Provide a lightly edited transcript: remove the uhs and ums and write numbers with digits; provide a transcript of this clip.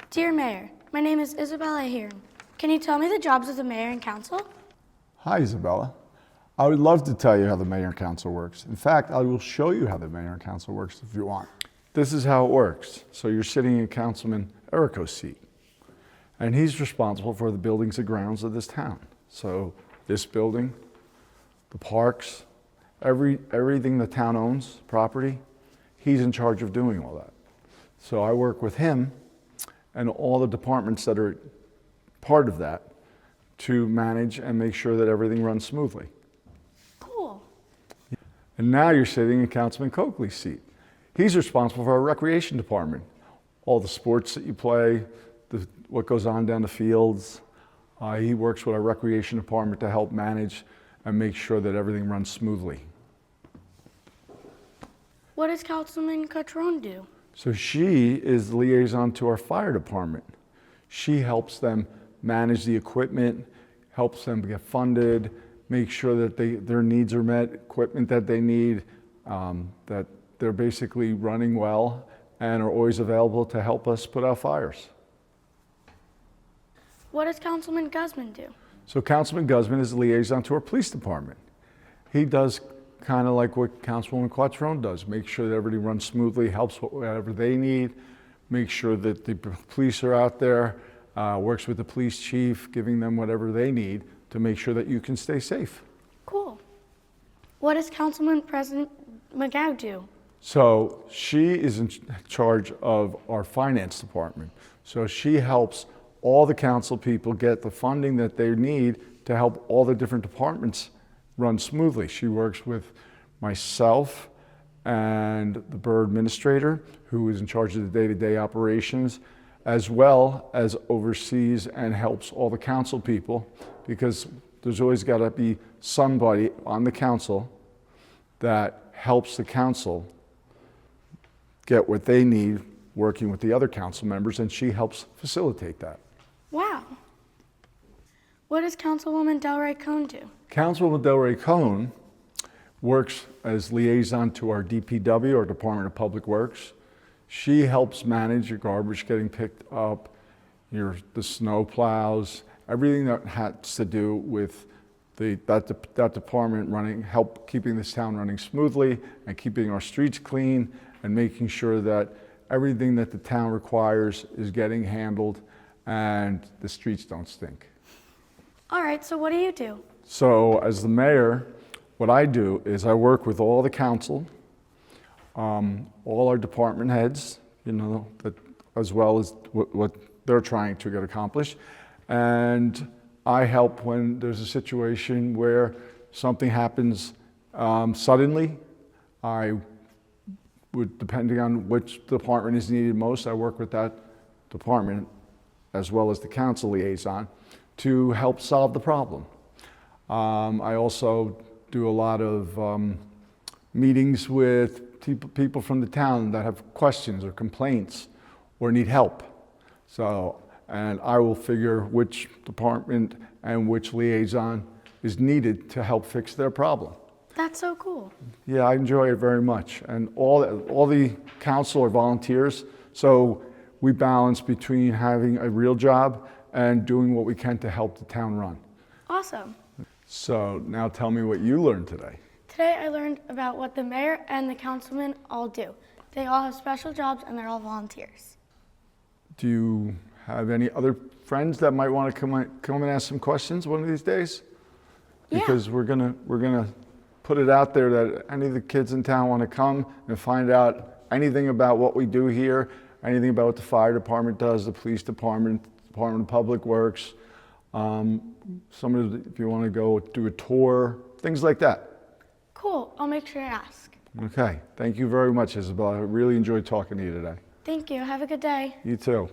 Dear Mayor, my name is Isabella Ahearn. Can you tell me the jobs of the mayor and council? Hi, Isabella. I would love to tell you how the mayor and council works. In fact, I will show you how the mayor and council works if you want. This is how it works. So you're sitting in Councilman Errico's seat, and he's responsible for the buildings and grounds of this town. So this building, the parks, everything the town owns, property, he's in charge of doing all that. So I work with him and all the departments that are part of that to manage and make sure that everything runs smoothly. Cool. And now you're sitting in Councilman Coakley's seat. He's responsible for our recreation department. All the sports that you play, what goes on down the fields. He works with our recreation department to help manage and make sure that everything runs smoothly. What does Councilman Catrone do? So she is the liaison to our fire department. She helps them manage the equipment, helps them get funded, make sure that their needs are met, equipment that they need, that they're basically running well and are always available to help us put out fires. What does Councilman Guzman do? So Councilman Guzman is the liaison to our police department. He does kind of like what Councilwoman Quattrone does, make sure that everything runs smoothly, helps whatever they need, make sure that the police are out there, works with the police chief, giving them whatever they need to make sure that you can stay safe. Cool. What does Councilman President McGow do? So she is in charge of our finance department. So she helps all the council people get the funding that they need to help all the different departments run smoothly. She works with myself and the borough administrator, who is in charge of the day-to-day operations, as well as oversees and helps all the council people, because there's always got to be somebody on the council that helps the council get what they need working with the other council members, and she helps facilitate that. Wow. What does Councilwoman Delray Cohn do? Councilwoman Delray Cohn works as liaison to our DPW, our Department of Public Works. She helps manage your garbage getting picked up, the snow plows, everything that has to do with that department help keeping this town running smoothly and keeping our streets clean and making sure that everything that the town requires is getting handled and the streets don't stink. All right, so what do you do? So as the mayor, what I do is I work with all the council, all our department heads, as well as what they're trying to get accomplished. And I help when there's a situation where something happens suddenly. Depending on which department is needed most, I work with that department as well as the council liaison to help solve the problem. I also do a lot of meetings with people from the town that have questions or complaints or need help. And I will figure which department and which liaison is needed to help fix their problem. That's so cool. Yeah, I enjoy it very much. And all the council are volunteers, so we balance between having a real job and doing what we can to help the town run. Awesome. So now tell me what you learned today. Today I learned about what the mayor and the councilman all do. They all have special jobs and they're all volunteers. Do you have any other friends that might want to come and ask some questions one of these days? Because we're gonna put it out there that any of the kids in town want to come and find out anything about what we do here, anything about what the fire department does, the police department, Department of Public Works, if you want to go do a tour, things like that. Cool, I'll make sure to ask. Okay, thank you very much, Isabella. I really enjoyed talking to you today. Thank you, have a good day. You too.